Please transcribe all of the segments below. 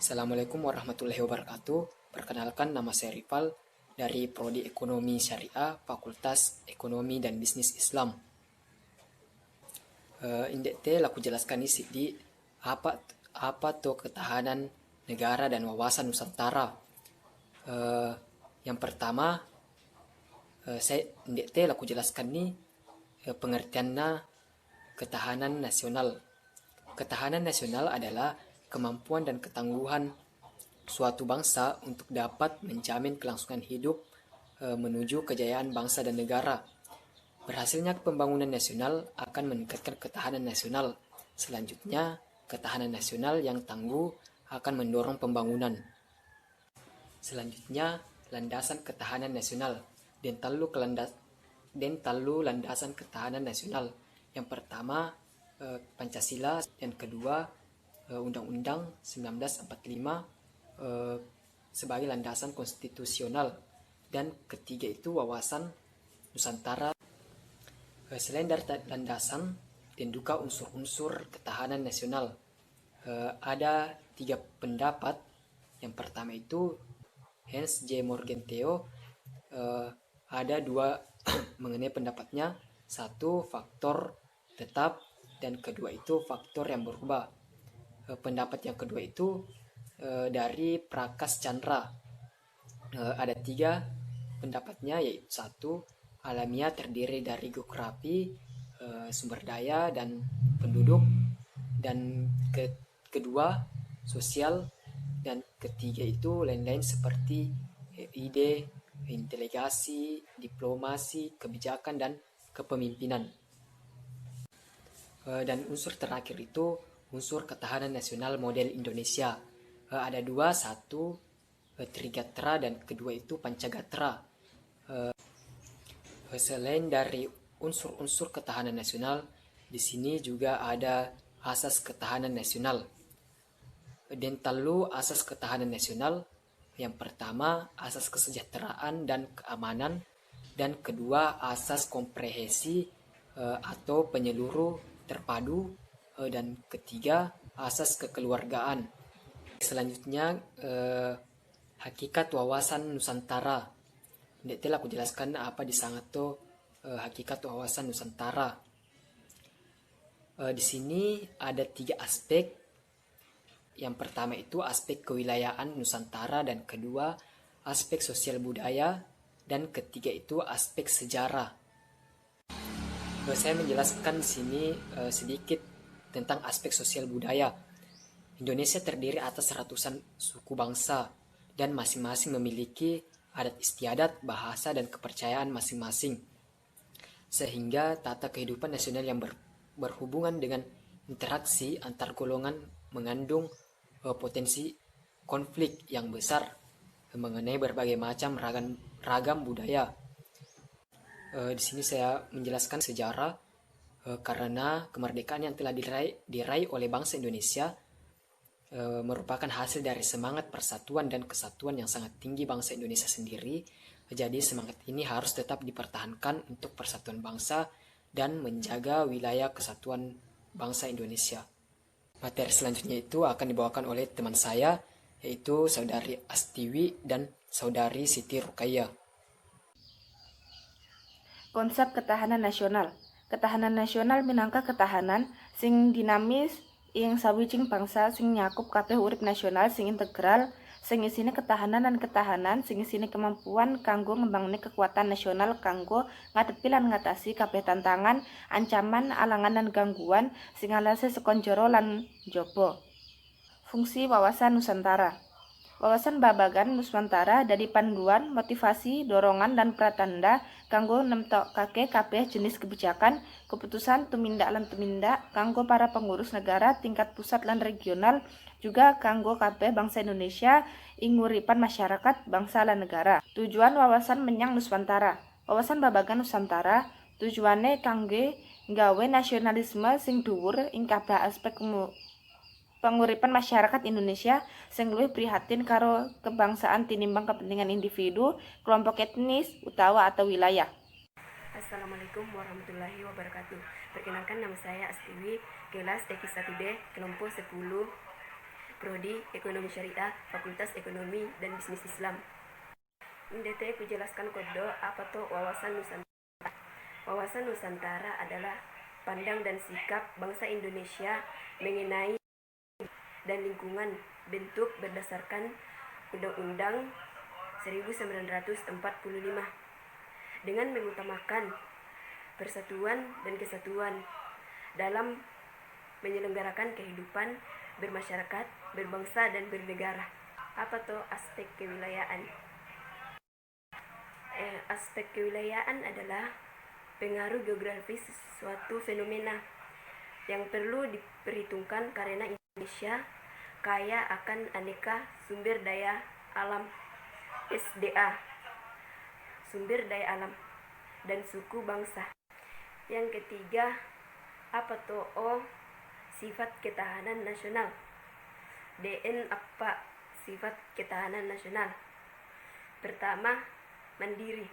Assalamualaikum warahmatullahi wabarakatuh. Perkenalkan, nama saya Rival dari Prodi Ekonomi Syariah, Fakultas Ekonomi dan Bisnis Islam. Indek te laku jelaskan isi di apa tuh ketahanan negara dan wawasan Nusantara. Yang pertama, saya indek te laku jelaskan nih pengertiannya ketahanan nasional. Ketahanan nasional adalah kemampuan dan ketangguhan suatu bangsa untuk dapat menjamin kelangsungan hidup menuju kejayaan bangsa dan negara. Berhasilnya pembangunan nasional akan meningkatkan ketahanan nasional. Selanjutnya, ketahanan nasional yang tangguh akan mendorong pembangunan. Selanjutnya, landasan ketahanan nasional. Dan talu landasan ketahanan nasional. Yang pertama, Pancasila, yang kedua, Undang-Undang 1945 sebagai landasan konstitusional, dan ketiga itu wawasan Nusantara. Selain dari landasan dan juga unsur-unsur ketahanan nasional, ada 3 pendapat. Yang pertama itu Hans J. Morgenthau, ada 2 mengenai pendapatnya, 1 faktor tetap dan kedua itu faktor yang berubah. Pendapat yang kedua itu dari Prakas Chandra. Ada 3 pendapatnya, yaitu 1 alamiah terdiri dari geografi, sumber daya dan penduduk, dan kedua sosial, dan ketiga itu lain-lain seperti ide, inteligasi, diplomasi, kebijakan, dan kepemimpinan. Dan unsur terakhir itu unsur ketahanan nasional model Indonesia. Ada 2, 1 Trigatra dan kedua itu Pancagatra. Selain dari unsur-unsur ketahanan nasional, di sini juga ada asas ketahanan nasional. Dan talu asas ketahanan nasional, yang pertama asas kesejahteraan dan keamanan, dan kedua asas komprehesi atau penyeluruh terpadu, dan ketiga asas kekeluargaan. Selanjutnya hakikat wawasan Nusantara. Nanti aku jelaskan apa di sangat tuh hakikat wawasan Nusantara. Di sini ada 3 aspek. Yang pertama itu aspek kewilayahan Nusantara, dan kedua aspek sosial budaya, dan ketiga itu aspek sejarah. Saya menjelaskan di sini sedikit tentang aspek sosial budaya. Indonesia terdiri atas ratusan suku bangsa dan masing-masing memiliki adat istiadat, bahasa, dan kepercayaan masing-masing. Sehingga tata kehidupan nasional yang berhubungan dengan interaksi antar golongan mengandung potensi konflik yang besar mengenai berbagai macam ragam budaya. Di sini saya menjelaskan sejarah karena kemerdekaan yang telah diraih oleh bangsa Indonesia merupakan hasil dari semangat persatuan dan kesatuan yang sangat tinggi bangsa Indonesia sendiri. Jadi semangat ini harus tetap dipertahankan untuk persatuan bangsa dan menjaga wilayah kesatuan bangsa Indonesia. Materi selanjutnya itu akan dibawakan oleh teman saya, yaitu Saudari Astiwi dan Saudari Siti Rukaya. Konsep ketahanan nasional. Ketahanan nasional minangka ketahanan sing dinamis ing sawijing bangsa sing nyakup kabeh urip nasional sing integral, sing isine ketahanan sing isine kemampuan kanggo ngembangne kekuatan nasional kanggo ngadepi lan ngatasi kabeh tantangan, ancaman, alangan lan gangguan sing alase saka njero lan njaba. Fungsi wawasan Nusantara. Wawasan babagan Nusantara dari panduan, motivasi, dorongan, dan pratanda kanggo nemtokake kabeh jenis kebijakan, keputusan tumindak lan tumindak kanggo para pengurus negara tingkat pusat lan regional, juga kanggo kabeh bangsa Indonesia ing uripan masyarakat bangsa lan negara. Tujuan wawasan menyang Nusantara. Wawasan babagan Nusantara tujuane kangge nggawe nasionalisme sing dhuwur ing kabeh aspek penguripan masyarakat Indonesia sing luwih prihatin karo kebangsaan tinimbang kepentingan individu, kelompok etnis, utawa atau wilayah. Assalamualaikum warahmatullahi wabarakatuh. Perkenalkan, nama saya Astiwi, kelas T1D, kelompok 10. Prodi Ekonomi Syariah, Fakultas Ekonomi dan Bisnis Islam. Ini aku jelaskan kodo apa tuh wawasan Nusantara. Wawasan Nusantara adalah pandang dan sikap bangsa Indonesia mengenai dan lingkungan bentuk berdasarkan Undang-Undang 1945 dengan mengutamakan persatuan dan kesatuan dalam menyelenggarakan kehidupan bermasyarakat, berbangsa dan bernegara. Apa tuh aspek kewilayaan? Aspek kewilayaan adalah pengaruh geografis suatu fenomena yang perlu diperhitungkan karena Indonesia kaya akan aneka sumber daya alam SDA, sumber daya alam dan suku bangsa. Yang ketiga, apa tuh? Sifat ketahanan nasional. DN apa sifat ketahanan nasional? Pertama, mandiri.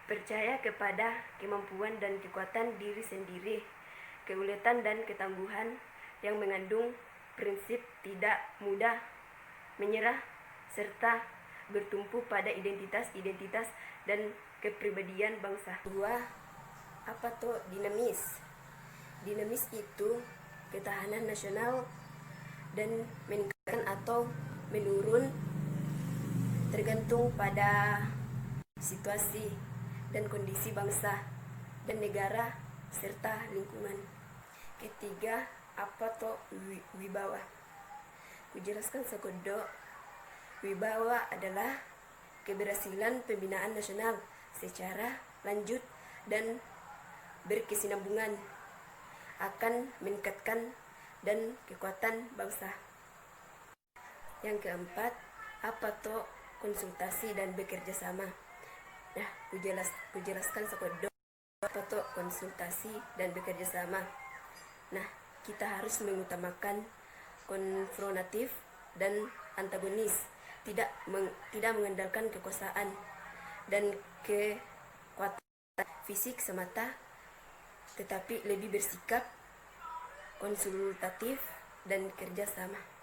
Percaya kepada kemampuan dan kekuatan diri sendiri, keuletan dan ketangguhan yang mengandung prinsip tidak mudah menyerah serta bertumpu pada identitas dan kepribadian bangsa. Dua, apa tuh? Dinamis. Dinamis itu ketahanan nasional dan meningkatkan atau menurun tergantung pada situasi dan kondisi bangsa dan negara serta lingkungan. Ketiga, apa tuh? Wibawa. Kujelaskan sekedok. Wibawa adalah keberhasilan pembinaan nasional secara lanjut dan berkesinambungan akan meningkatkan dan kekuatan bangsa. Yang keempat, apa tuh? Konsultasi dan bekerja sama. Nah, kujelaskan sekedok apa tuh konsultasi dan bekerja sama. Nah, kita harus mengutamakan konfrontatif dan antagonis, tidak mengandalkan kekuasaan dan kekuatan fisik semata, tetapi lebih bersikap konsultatif dan kerjasama.